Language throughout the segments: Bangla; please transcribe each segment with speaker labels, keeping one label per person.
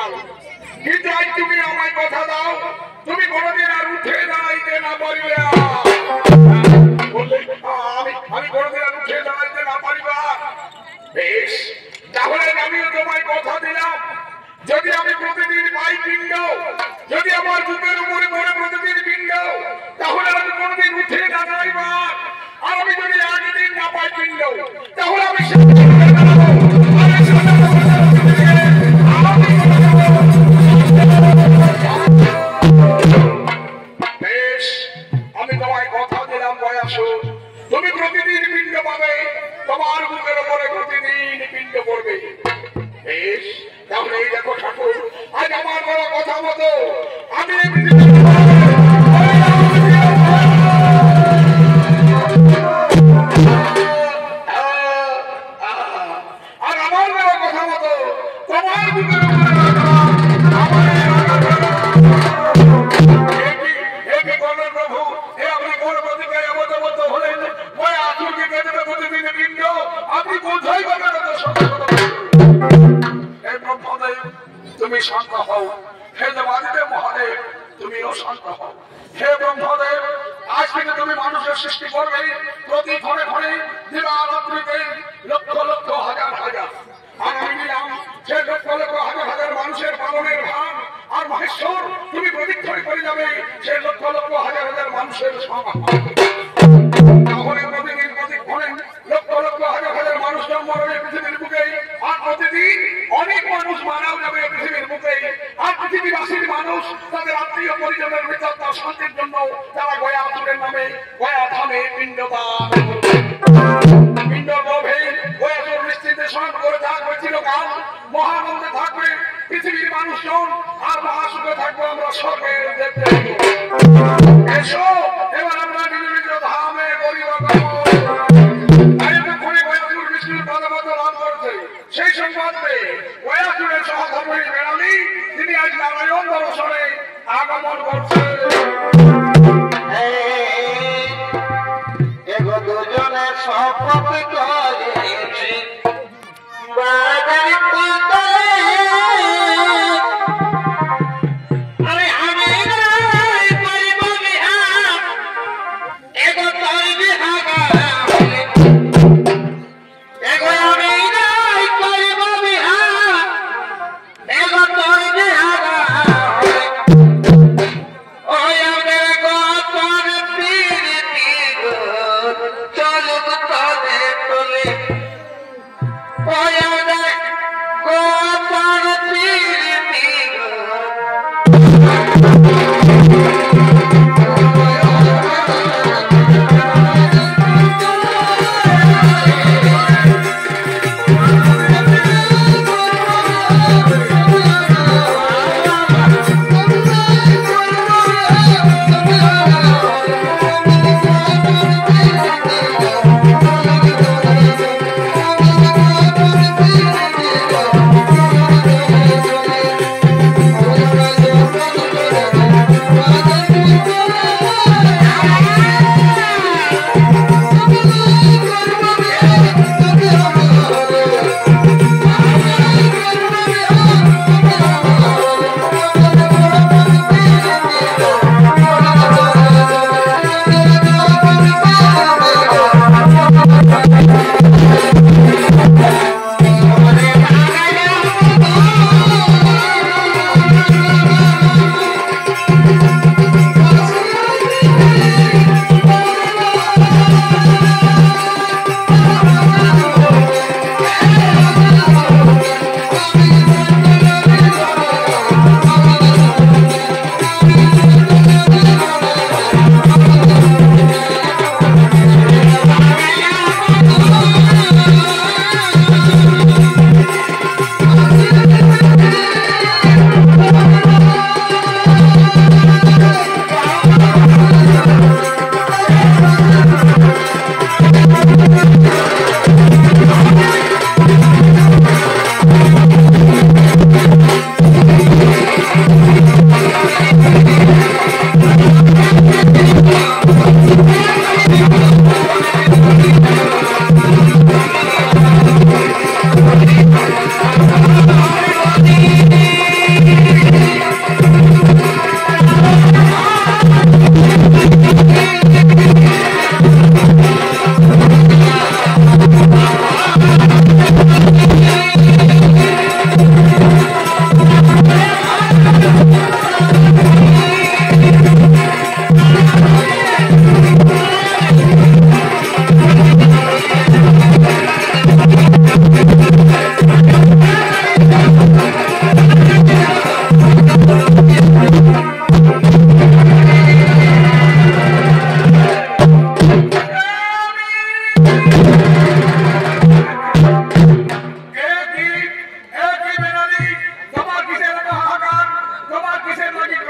Speaker 1: কাল, কিন্তু আজ তুমি আমায় কথা দাও তুমি কোনোদিন আর উঠে দাঁড়াইতে না পারিবে। আমি কোনোদিন আর উঠে দাঁড়াইতে না পারিবা। বেশ, তাহলে আমিও তোমায় কথা দিলাম, যদি আমি প্রতিদিন পাই পিণ্ড, যদি আমার বুকের উপরে পড়ে প্রতিদিন পিণ্ড, তাহলে আমি কোনোদিন উঠে না দাঁড়াইবা। আর আমি যদি একদিন না পাই পিণ্ড, তাহলে আমি বেশ, আমি তোমায় কথা দিলাম বয়স, তুমি প্রতিদিন পিণ্ড পাবে, তোমার বুকের উপরে প্রতিদিন পিণ্ড পড়বে। বেশ, তাহলে এই দেখো ঠাকুর, আজ আমার বড় কথা মতো আমি আর আমার বড় কথা মতো তোমার বুকের উপরে প্রভু হে আপনি কোন প্রতিকায় অবতবত হলেন, ওই আচুকে কেটে প্রতিদিন পিণ্ড আপনি বোঝাই পাবেন। হে ব্রহ্মদেব তুমি শান্ত হও, হে দেবাদিদেব মহাদেব তুমিও শান্ত হও। হে ব্রহ্মদেব আজ থেকে তুমি মানুষের সৃষ্টি করবে, প্রতি ঘরে ঘরে দিবারাত্রিতে লক্ষ লক্ষ হাজার হাজার, আর আমি নিলাম সে লক্ষ লক্ষ হাজার হাজার মানুষের পালনের ভার। আর মহেশ্বর তুমি প্রতিক্ষণ করে যাবে সে লক্ষ লক্ষ হাজার হাজার মানুষের সভা। তাহলে প্রতিদিন প্রতিক্ষণে লক্ষ লক্ষ হাজার হাজার মানুষ জন্ম নেবে পৃথিবীর বুকে, আর প্রতিদিন অনেক মানুষ মারাও যাবে পৃথিবীর বুকে। আর পৃথিবীবাসীর মানুষ তাদের আত্মীয় পরিজনের ভিতর তার শান্তির জন্য তারা গয়া আসুরের নামে গয়া ধামে পিণ্ডদান পিণ্ড লোভে গয়াসুর নিশ্চিন্তে স্নান করে থাকবে চিরকাল, মহানন্দে থাকবে পৃথিবীর মানুষজন, আর মহাসুখে থাকবো আমরা স্বর্গের দেবতা। এসো এবার আমরা নিজ নিজ ধামে করিব বিষ্ণুর পদমত লাভ করছে। সেই সংবাদ পেয়ে গয়াসুরের সহধর্মী বেড়ালি তিনি আজ নারায়ণ দর্শনে আগমন করছে।
Speaker 2: দুজনে শপথ করেছি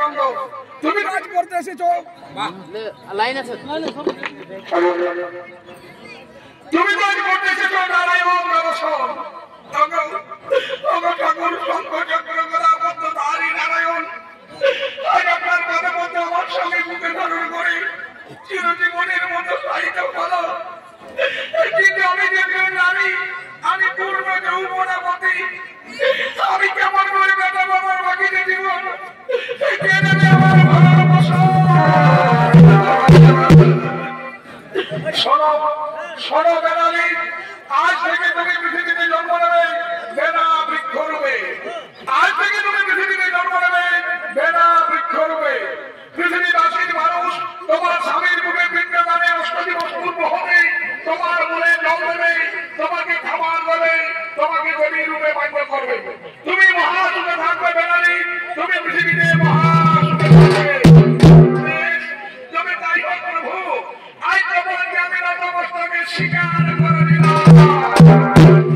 Speaker 1: কাণ্ড তুমি কাজ করতে এসেছো
Speaker 3: লাইন আছে
Speaker 1: তুমি কাজ করতে এসেছো নারায়ণ দর্শন আমার ঠাকুর শঙ্কর চক্র করা বদ্ধ ধারী নারায়ণ আজ আপনার পদে মধ্যে আমার স্বামী মুখে ধারণ করে চিরজীবনের মতো সাহিত্য ভালো কিন্তু আমি দেখলাম নারী আমি পূর্ব যৌবনাবতী আমি কেমন করে বেটা বাবার বাকিতে জীবন আমার ভালোবাসা শোনো শোনো বেনালি আজ থেকে তুমি পৃথিবীতে জন্ম নেবে বেনা বৃক্ষ রূপে আজ থেকে তুমি পৃথিবীতে জন্ম নেবে বেনা বৃক্ষ রূপে পৃথিবীবাসীর মানুষ তোমার স্বামীর মুখে পিণ্ডদানে অষ্টমী বস্তুর হবে তোমার মনে জল দেবে তোমাকে খাবার দেবে তোমাকে দেবী রূপে মান্য করবে তুমি মহাসুখে থাকবে বেনালি তুমি পৃথিবীতে মহাসুখে থাকবে তুমি তাই হোক প্রভু আজ তোমাকে আমি নতমস্তকে স্বীকার করে দিলাম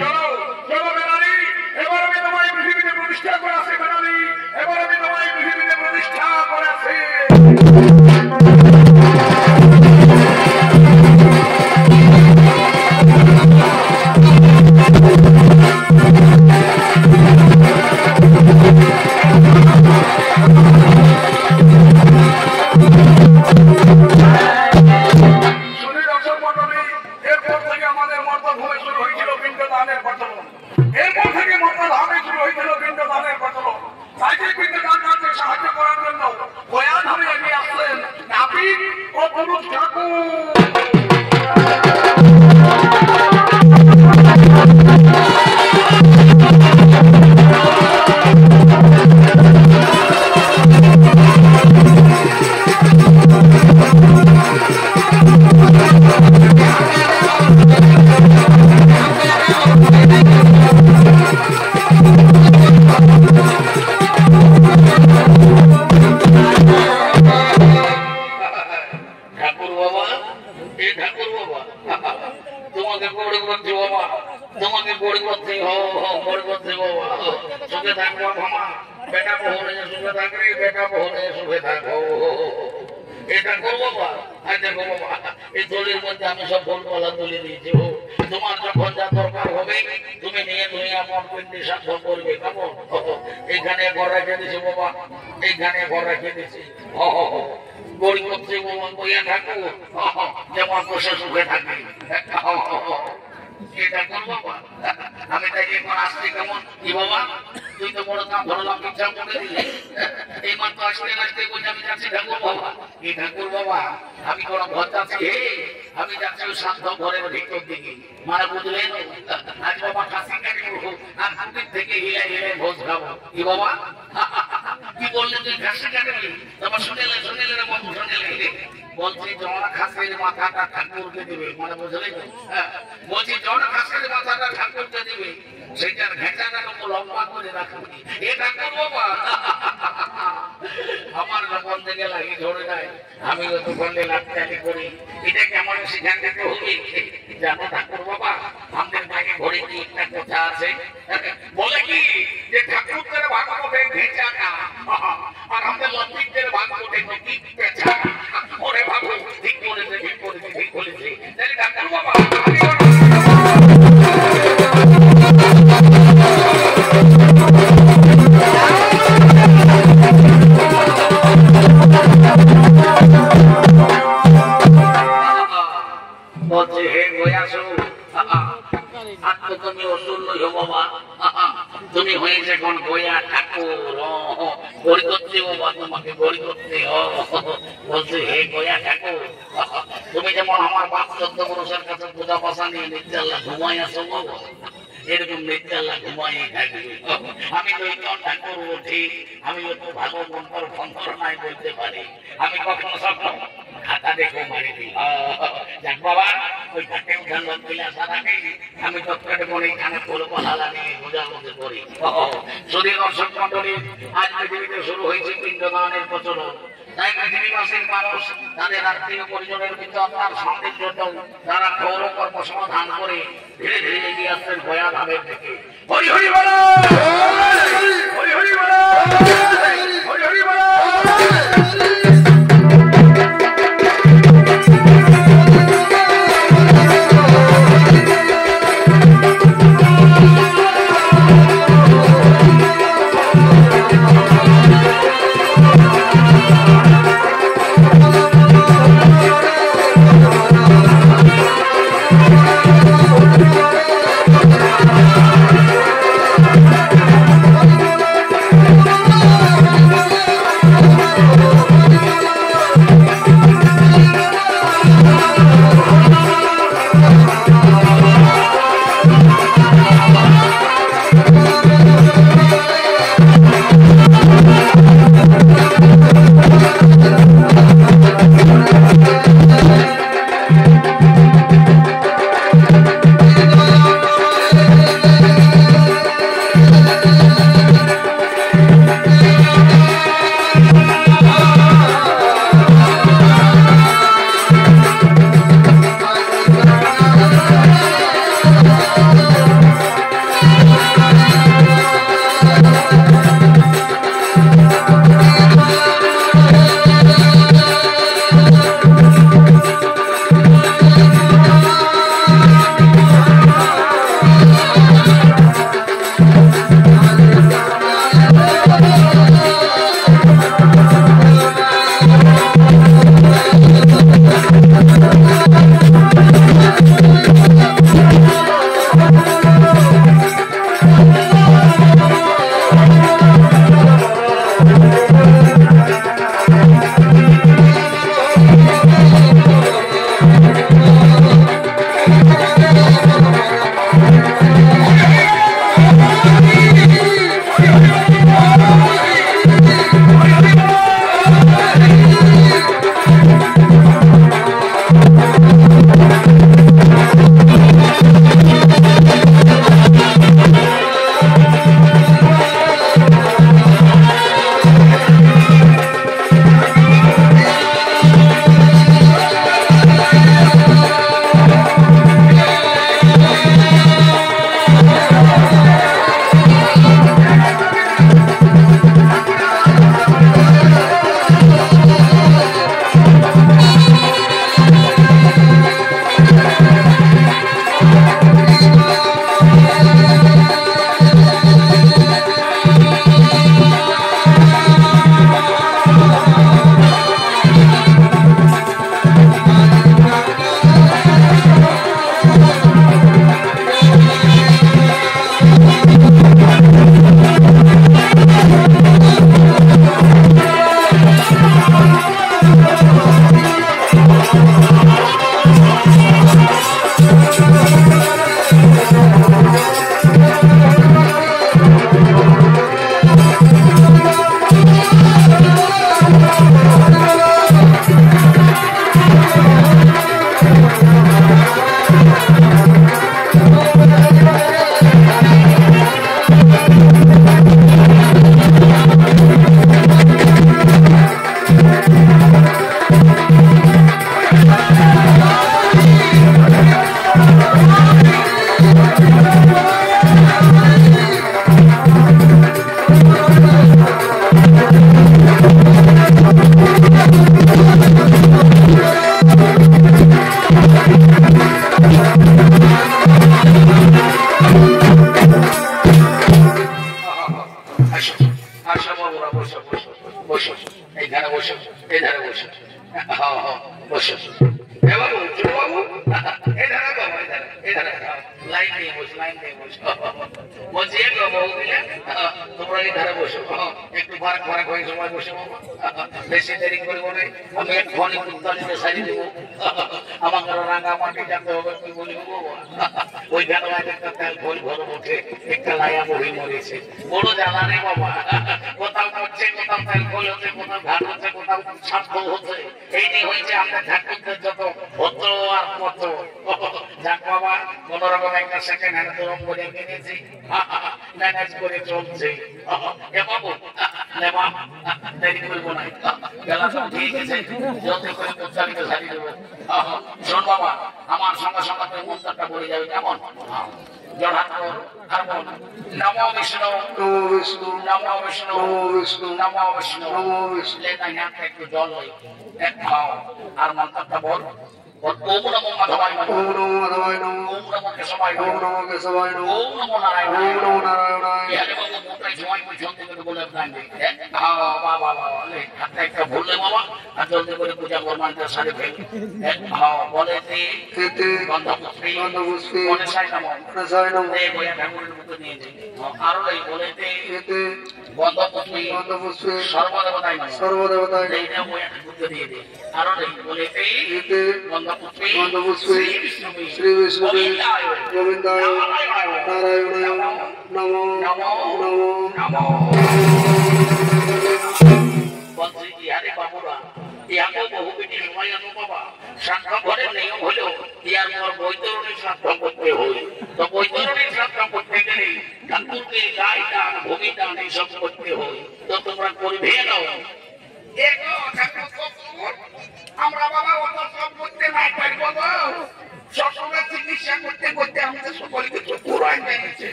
Speaker 1: চলো চলো বেনালি এবার আমি তোমায় পৃথিবীতে প্রতিষ্ঠা করাছি বেনালি এবার আমি তোমায় পৃথিবীতে প্রতিষ্ঠা করাছি সাহায্য করার জন্য গয়া ধরে এগিয়ে আসলেন নাপিত ও পুরুষ ঠাকুর আমি সব ফলপালা তুলে দিয়েছি তোমার যখন যা দরকার হবে তুমি নিয়ে তুমি আমার পিন্ডি সাধন করবে কেমন এইখানে ঘর রেখে দিছি বাবা এইখানে ঘর রেখে দিছি গরিব করছে বাবা বইয়া থাকো যেমন বসে সুখে থাকি এটা কর বাবা আমি তাই এখন আসছি কেমন কি বাবা তুই তো বড় কাম ধরলাম ইচ্ছা করে দিলে এই মাত্র আসতে আসতে বলছি আমি যাচ্ছি ঠাকুর বাবা এই ঠাকুর বাবা আমি কোনো ঘর যাচ্ছি আমি যাচ্ছি শান্ত ঘরের ভিতর দিকে মানে বুঝলেন আজ বাবা খাসি কাটবো আর হাতের থেকে হিলে হিলে ভোজ খাবো কি বাবা কি বললেন তুই খাসি কাটবি তোমার শুনেলে রে বাবু শুনেলে বলছি জড়া খাসির মাথাটা ঠাকুরকে দিবে মানে বুঝলেন বলছি জড়া খাসির মাথাটা ঠাকুরকে দিবে সেটার ঘেঁচাটা লম্বা করে রাখবি এটা করবো বাবা আমার যখন থেকে লাগি ধরে যায় আমি তখন লাভটালি করি এটা কেমন সেখান থেকে হবে জানো ঠাকুর বাবা আমাদের বাড়ি ঘরে কি একটা কথা আছে বলে কি যে ঠাকুরদের ভাগবতে ঘেঁচাটা আর আমাদের লক্ষ্মীদের ভাগবতে কি পেঁচা ওরে ভাবো ঠিক করেছে ঠিক করেছে ঠিক করেছে তাহলে ঠাকুর বাবা তুমি হয়েছে কোন গয়া ঠাকুর গড়ি করতে বাবা তোমাকে গড়ি করতে বলছে হে গয়া ঠাকুর তুমি যেমন আমার বাপ 14 বছরের কাছে পূজা পাশা নিয়ে নির্জাল্লা ঘুমাই আসো বাবা এরকম নির্জাল্লা ঘুমাই থাকবে আমি তো ঠাকুর উঠি আমি একটু ভালো মন্তর ফন্তর নাই বলতে পারি আমি কখনো স্বপ্ন খাতা দেখো মারি দিই যাক বাবা ওই ঘাটে উঠান লোক দিলে আসা থাকে আমি তৎকালে মনে এখানে ফুল পালা নিয়ে পূজার মধ্যে করি যদি দর্শক মন্ডলী আজ পৃথিবীতে শুরু হয়েছে পিণ্ডদানের প্রচলন তাই পৃথিবীবাসীর মানুষ তাদের আত্মীয় পরিজনের ভিতর তার শান্তির জন্য তারা গৌর কর্ম সমাধান করে ধীরে ধীরে এগিয়ে আসছেন গয়া ধামের দিকে হরি হরি বলো হরি হরি বলো হরি হরি বলো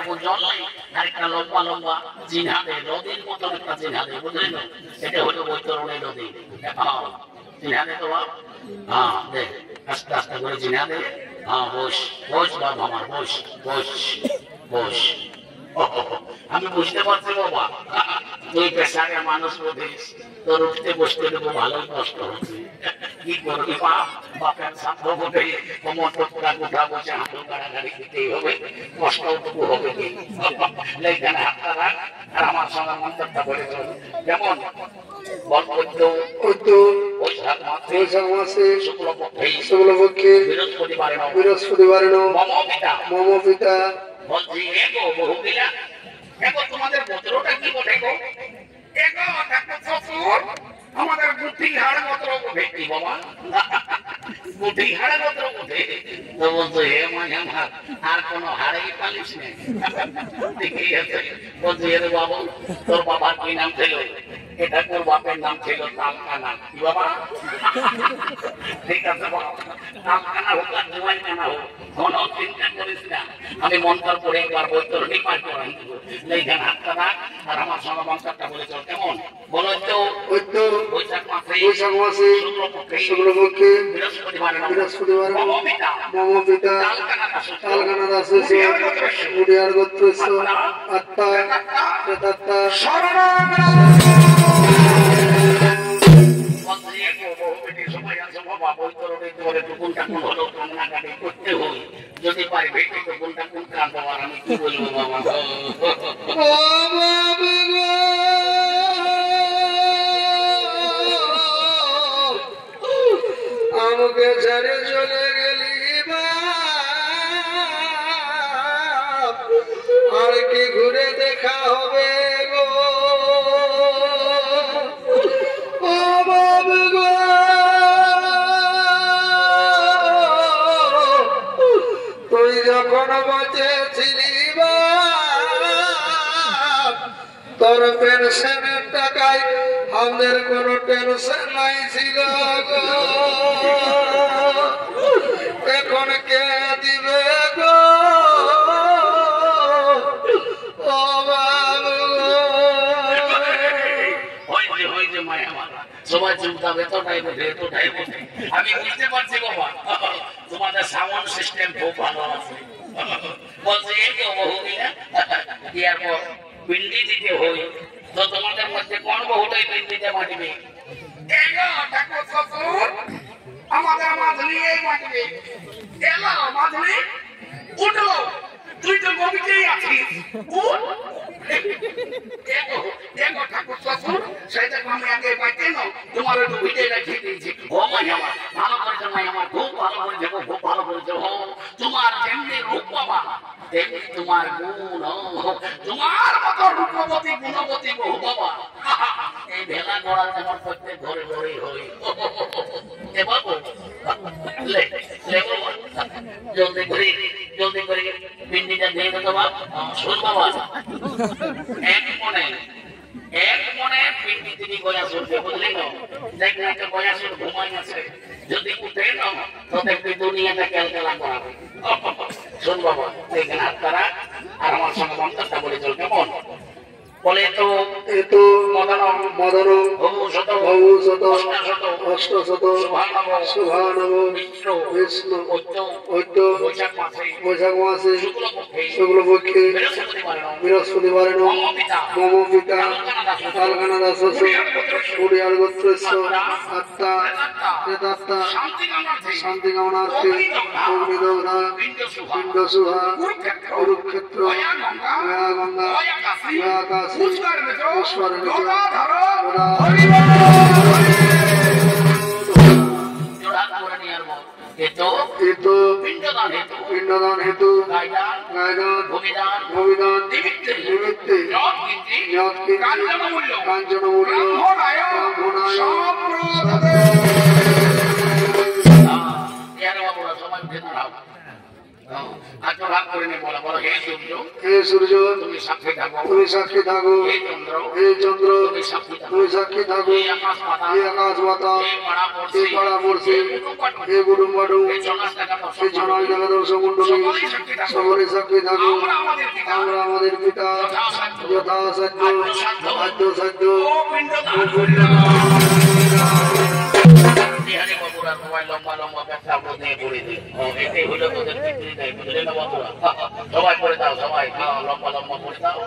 Speaker 4: এতটুকু জল নেই, আরেকটা লম্বা লম্বা চিহ্না দেয়, নদীর মতন একটা চিহ্না দেয়, বুঝলেন? এটা হলো বৈতরণী নদী। চিহ্না দে তো বাপ, হ্যাঁ দেখ, আস্তে আস্তে করে চিহ্না দে। হ্যাঁ বস বস বাপ আমার, বস বস বস। আমি বুঝতে পারছি বাবা, তুই পেশারে মানুষ বুঝিস, তোর উঠতে বসতে দেবো ভালোই কষ্ট হচ্ছে। কি করবি বাপ, বাপের ছাত্র বটে, কোমর টোকরা গোটা বসে হাঁটু গাড়াগাড়ি দিতেই হবে, কষ্টটুকু হবে কি? এইখানে হাতটা রাখ আর আমার সঙ্গে মন্তব্যটা বলে চল। যেমন বৈশাখ মাসে শুক্লপক্ষে বৃহস্পতিবারে মম পিতা বলছি এগো বহুবিলা, এগো তোমাদের গোত্রটা কি বটে গো? এগো ঠাকুর শ্বশুর, আমাদের বুদ্ধি হাড় গোত্র বটে। কি বাবা বুদ্ধি হাড় গোত্র বটে? তো বলছো হে মানে আমার আর কোনো হাড়েই পালিস নেই? ঠিকই আছে। বলছি হে বাবু, তোর বাবার কি নাম ছিল? এটা তোর বাপের নাম ছিল তালকানা। কি বাবা? ঠিক আছে বাবা, তালকানা হোক আর জুয়াইকানা হোক, কোনো চিন্তা করিস না, আমি মন্ত্র পড়ে একবার বৈতরণী পাঠ করাই দেবো। এইখানে হাতটা রাখ আর আমার সঙ্গে মন্ত্রটা বলে চল। কেমন বলো তো? বৈশাখ মাসে শুক্লপক্ষে বৃহস্পতিবারে মম পিতা তালকানা দাস উড়িয়ার গোত্র আত্মা প্রেতাত্মা যদি পারি ভেটে তো কোনটা কোন কাঁদবো আর আমি কি বলবো বাবা?
Speaker 2: আমাকে ছেড়ে চলে গেলি আর কি ঘুরে দেখা হবে গো? ও বাবু গো, তুই যখন বাঁচেছিলি তোর পেনশনের টাকায় আমাদের কোনো টেনশন নাই ছিল গো। এখন কে দিবে গো? ও বাবু
Speaker 4: হয়েছে মায়া মারা সবাই চিন্তা এতটাই বোঝে, এতটাই বোঝে। আমি বুঝতে পারছি বাবা, তোমাদের সাউন্ড সিস্টেম খুব ভালো আছে। বলছে এই তো বহুদিনা এরপর পিন্ডি দিতে হই, তো তোমাদের মধ্যে কোন বহুটাই পিন্ডিতে মাটিবে?
Speaker 1: ঠাকুর শ্বশুর, আমাদের মাঝলি এই মাঝলি এলো, মাঝলি উঠলো, তুই তো গভীরেই আছিস, ঠাকুর শ্বশুর, সেটা আমি আগে পাইতে না, তোমার একটু ভিজে রেখে দিয়েছি।
Speaker 4: ও মাই আমার ভালো করেছো, মাই আমার খুব ভালো করেছো, খুব ভালো করেছো। তোমার যেমনি রূপ বাবা তেমনি তোমার গুণ,
Speaker 1: তোমার মতো রূপবতী গুণবতী বহু বাবা।
Speaker 4: এই ভেলা গড়া যেমন প্রত্যেক ঘরে ঘরেই হই। জলদি করে পিন্ডিটা দিয়ে দেবো শোন বাবা। এক মনে পিন্ডি তিনি গয়া শুনতে, বুঝলি না? দেখলে একটা গয়া শুন ঘুমাই আছে, যদি উঠে না তো দেখবি দুনিয়াটা ক্যালকেলা করাবে। শোন বাবা, দেখেন আপনারা আর আমার সঙ্গে মন্তব্যটা বলে চল। কেমন বলে তো?
Speaker 2: এতো মদন ভবিষ্যত অষ্টশত শুভানব বিষ্ণু ঐক্য বৈশাখ মাসে শুক্লপক্ষে বৃহস্পতিবারে মম পিতা তালকানা দাস উড়িয়ার গোত্র আত্মা প্রেতাত্মা শান্তি কামনার্থে অগ্নিদগ্ধা পিণ্ড সুহা কুরুক্ষেত্র গঙ্গা আকাশ পিণ্ডদান হেতু গায়দান ভূমিদান নিমিত্তে কাঞ্চনমূল্য
Speaker 4: সবাই আত্মভাগ করে নিয়ে বলো বলো, হে সূর্য
Speaker 2: হে সূর্য
Speaker 4: তুমি সাক্ষী থাকো,
Speaker 2: তুমি সাক্ষী থাকো,
Speaker 4: হে চন্দ্র
Speaker 2: হে চন্দ্র
Speaker 4: তুমি সাক্ষী থাকো,
Speaker 2: তুমি সাক্ষী থাকো,
Speaker 4: হে আকাশ পাতাল
Speaker 2: হে আকাশ বাতাস,
Speaker 4: হে পাড়া
Speaker 2: হে
Speaker 4: পড়শি,
Speaker 2: পাড়া পড়শি,
Speaker 4: হে কুটুম্বাটু,
Speaker 2: হে কুটুম্বাটু,
Speaker 4: হে জনাস টাকা
Speaker 2: হে ছড়াই জায়গা দর্শক মন্ডলী, সকলে সাক্ষী থাকো। আমরা আমাদের পিতা যথাসাধ্য আদ্যসাধ্য
Speaker 4: বিহারি বাবুরা সবাই লম্বা লম্বা ব্যবসা নিয়ে পড়ে দিই, এটাই হলো তোদের বিক্রি নেই, বুঝলে না বন্ধুরা? সবাই করে দাও, সবাই লম্বা লম্বা করে দাও।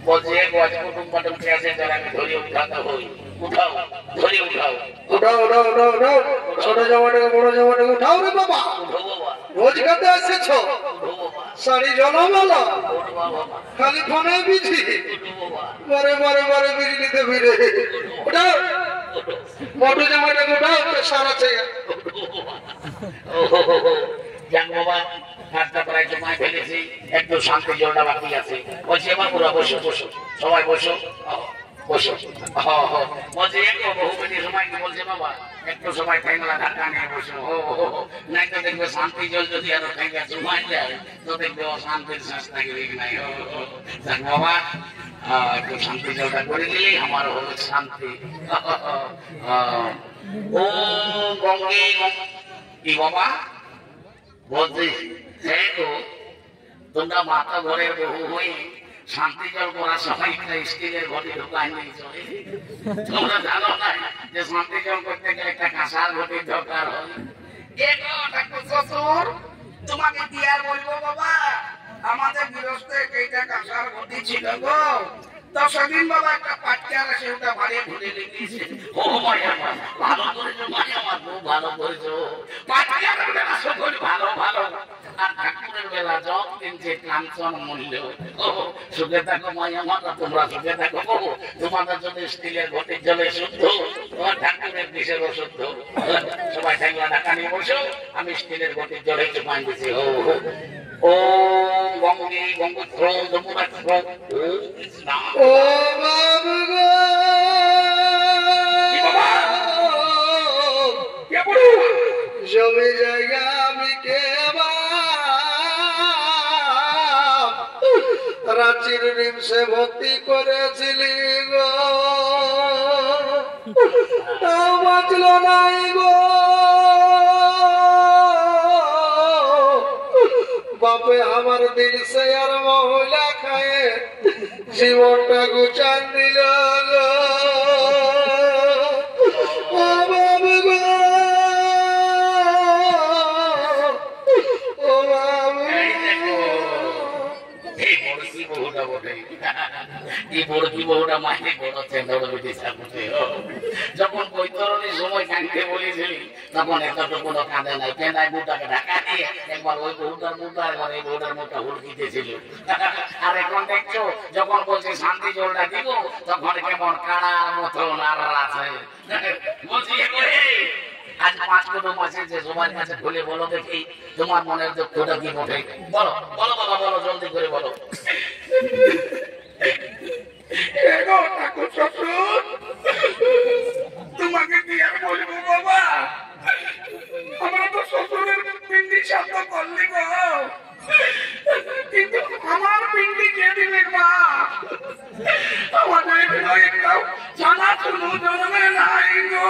Speaker 4: বলছি এক আজ কুটুম পাটুম কে আছে যারা আমি ধরিয়ে উঠাতে হই, উঠাও ধরিয়ে উঠাও,
Speaker 2: উঠাও উঠাও উঠাও উঠাও, ছোট জামাটাকে বড় জামাটাকে উঠাও রে বাবা।
Speaker 4: উঠো বাবা,
Speaker 2: ভোজ খেতে এসেছো,
Speaker 4: উঠো বাবা,
Speaker 2: শাড়ি জলামালা,
Speaker 4: উঠো বাবা,
Speaker 2: খালি ফোনে বিজি,
Speaker 4: উঠো বাবা,
Speaker 2: মারে মারে মারে বিজলিতে ফিরে। উঠাও বড় জামাটাকে উঠাও, সারা চেয়ে
Speaker 4: যাক বাবা, কাজটা প্রায় জমায় ফেলেছি, একটু শান্তি জলটা বাকি আছে। বলছি এবার পুরো বসো বসো, সবাই বসো বসো। বলছি একটু বহু মিনিট সময় কি বলছে বাবা, একটু সময় ঠেঙ্গলা ধাক্কা নিয়ে বসো, নাই তো দেখবে শান্তি জল যদি আরো ঠেঙ্গা জমায় যায় তো দেখবে অশান্তির শেষ থাকবে নাই। যাক বাবা, একটু শান্তি জলটা করে দিলেই আমার হলো শান্তি। ও গঙ্গে কি বাবা বলছি, হ্যাঁ গো, তোমরা মাথা ঘরের বহু হয়ে শান্তি জল করার সময় একটা স্টিলের ঘটি ঢোকায় নেই চলে। তোমরা জানো না যে শান্তি জল করতে গেলে একটা কাঁসার ঘটির দরকার হয়। শ্বশুর তোমাকে কি আর বলবো বাবা, আমাদের গৃহস্থে এইটা কাঁসার ঘটি ছিল গো, তো সেদিন বাবা একটা পাটকার এসে ওটা ভারিয়ে ভুলে লেগেছে। ও মায়া ভালো করেছো, মায়া আমার খুব ভালো করেছো, পাটকারের বেলা সকল ভালো ভালো, আর ঠাকুরের বেলা জব কিনছে কাঞ্চন মূল্য। সুখে থাকো মায়া মাতা, তোমরা সুখে থাকো, তোমাদের যদি স্টিলের ঘটির জলে শুদ্ধ, তোমার ঠাকুরের বিষের অশুদ্ধ। সবাই ঠেঙ্গলা ঢাকা নিয়ে বসো, আমি স্টিলের ঘটির জলে চুপাই দিচ্ছি। ও গঙ্গে গঙ্গোত্র যমুনাত্র কৃষ্ণ।
Speaker 2: ও বাবু গো, জমি জায়গা আমি কে রাঁচির রিমসে ভর্তি করেছিলি গো, তাও বাঁচল নাই গো, বাপে আমার দিল সে আর মহিলা খায়ে জীবনটা গুচান দিল গো। ও বাবু গো, ও বাবু,
Speaker 4: যখন বৈতরণীর সময় কাঁদতে বলেছিলি তখন এতটুকু কাঁদে নাই, পেনায় মুটাকে ঢাকা দিয়ে একবার ওই বহুটার মুটা একবার এই বহুটার মুটা হুড়কিতেছিল। আর এখন দেখছো যখন বলছে শান্তি জলটা দিব তখন কেমন কাড়ার মতো নাড়া আছে। বলছি আজ 5 কুটুম আছে যে সবার কাছে খুলে বলো দেখি তোমার মনের দুঃখটা কি বটে, বলো বলো বাবা বলো, জলদি করে বলো।
Speaker 1: তোমাকে কি আর বলবো বাবা, আমরা তো শ্বশুরের পিন্ডি শান্ত করলি গো, কিন্তু আমার পিন্ডি কে দিবে মা, আমাদের একটাও জানা শুনু জন্মে নাই গো।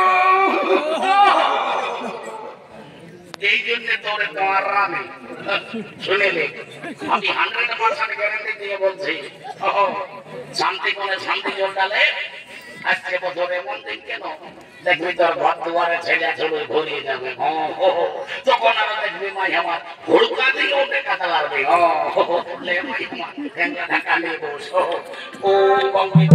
Speaker 4: এই জন্য তোরে তোমার রামে শুনেলে আমি 100% গ্যারান্টি দিয়ে বলছি, শান্তি করে শান্তি জল ডালে আজকে বছর এমন দিন কেন দেখবি তোর ঘর দুয়ারে ছেলে চলে ঘুরিয়ে যাবে, তখন আরো দেখবি মাই আমার হুড়কা দিয়ে ওঠে কাটা লাগবে। লে মাই আমার ঠেঙ্গা ঢাকা নিয়ে বস। ও বঙ্গি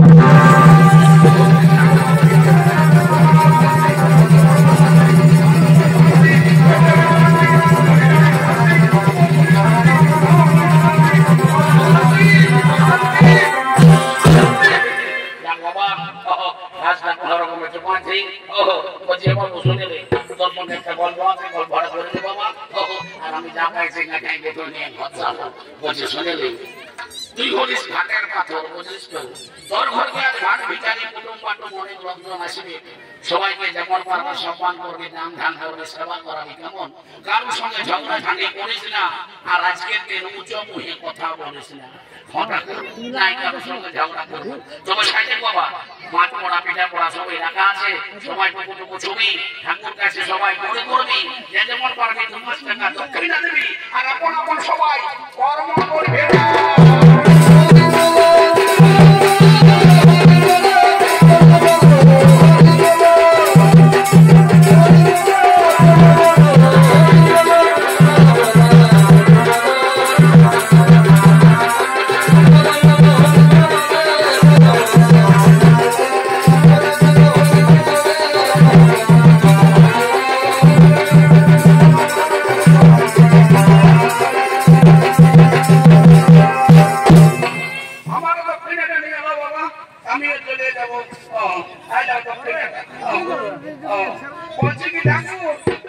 Speaker 4: আর আমি যা পাইছি না খাই বেতন নিয়ে ঘর যাবো, বলছি শুনে তুই হলিস ঘাটের পাথর, বুঝিস তো? তোর ঘর গিয়ে ঘাট ভিখারি কুটুম বাটুম অনেক লোকজন আসবে, সবাইকে যেমন পারবে সম্মান করবি, দান ধান করবি, সেবা করাবি, কেমন? কারোর সঙ্গে ঝগড়া ঝাঁটি করিস না, আর আজকের দিন উঁচু মুহে কথা বলিস না। হঠাৎ নাই কারোর সঙ্গে ঝগড়া করবো, তবে সাইডে বাবা মাছ পড়া পিঠা পড়া সবাই রাখা আছে, সবাই টুকু ছবি ঠাকুর কাছে সবাই মনে করবি, যে যেমন পারবি 2 মাস টাকা দক্ষিণা দিবি, আর আপন আপন সবাই কর্ম করবে।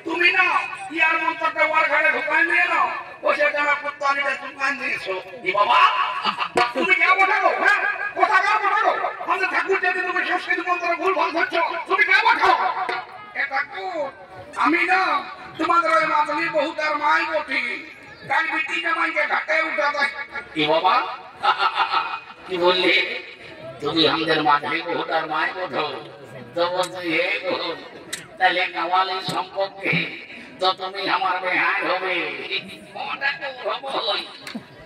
Speaker 4: তুমি না ইয়ার মন্ত্রটা ওর ঘরে ঢুকাই নিয়ে নাও, ও সেটা কুত্তানিটা দোকান দিয়েছো বাবা। তুমি কে বঠাও? হ্যাঁ, কোথা কে বঠাও? আমাদের ঠাকুর যদি তুমি সংস্কৃত মন্ত্র ভুল ভাল ধরছো, তুমি কে বঠাও? আমি না তোমাদের ওই মাতলি বহুতার মাই বটি, কাল বিটি জামাইকে ঘাটে উঠা দেয়। কি বাবা কি বললি? তুমি আমাদের মাতলি বহুতার মাই বঠো? তো বলছি হে গো, তাহলে কাওয়ালি সম্পর্কে তো তুমি আমার বেহাই হবে।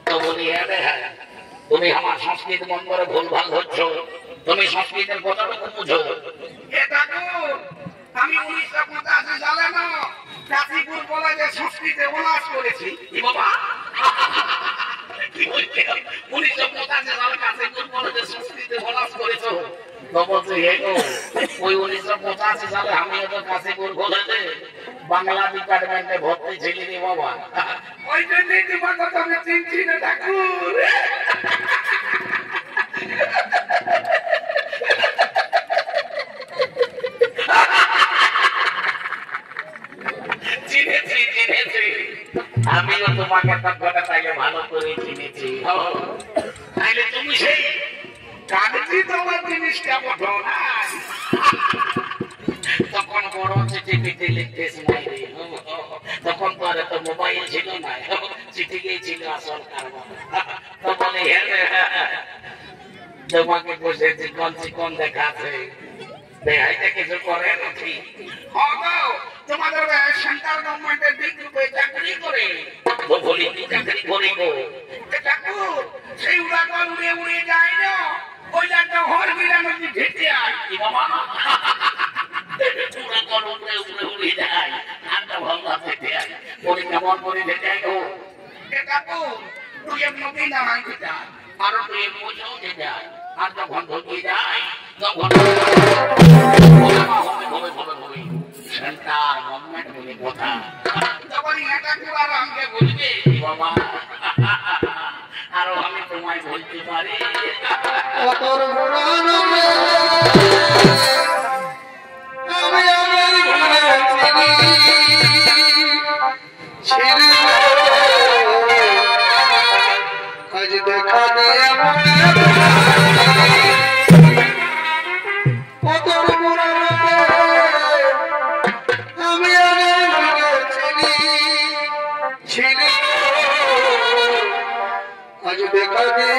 Speaker 4: তো বলি হ্যাঁ, তুমি আমার সংস্কৃত মন্ত্রে ভুল ভাল ধরছো, তুমি সংস্কৃতের কতটুকু বুঝো? আমি 1985 সালে না কাশীপুর কলেজে সংস্কৃতে অনার্স করেছি। কি বাবা কি বলছো? 1985 সালে কাশীপুর কলেজে সংস্কৃতে অনার্স করেছো? তো বলছি হে গো, ওই 1985 সালে আমিও তো কাশীপুর কলেজে বাংলা ডিপার্টমেন্টে ভর্তি ছিলি রে বাবা। ওই জন্যই তোমার কথা আমি চিনছি না ঠাকুর। আমিও তোমাকে তখন তাইলে ভালো করে চিনেছি। তাইলে তুমি সেই কাগজি তোমার জিনিসটা বলো না, তখন বড় চিঠি পিঠে লিখতে নাই রে, তখন তো আর এত মোবাইল ছিল না, চিঠি গিয়েছিল আসল কারবার। তো বলে তোমাকে বসে চিকন চিকন দেখাচ্ছে, দেখাইতে কিছু করে নাকি? তোমাদের সেন্ট্রাল গভর্নমেন্টের বিদ্যুৎ চাকরি করে, বলি চাকরি করে গো ঠাকুর, সেই উড়াটা উড়ে উড়ে যায় না, ওই একটা হর বিরানো ঢেকে আয়। কি বাবা উড়াটা উড়ে উড়ে উড়ে যায়, আরটা ভালো ঢেকে আয়, বলি কেমন করে ঢেকে আয় গো ঠাকুর? তুই এক নদী নামাই দিতে আরো তুই বোঝাও যে যায়, আর যখন ঢুকিয়ে যায় তখন সেন্টার গভর্নমেন্ট বলে কথা, তখন এটা আর আমাকে বলবে বাবা, আরো আমি তোমায় বলতে পারি
Speaker 2: আজ দেখা দিয়ে আজ দেখা দিয়ে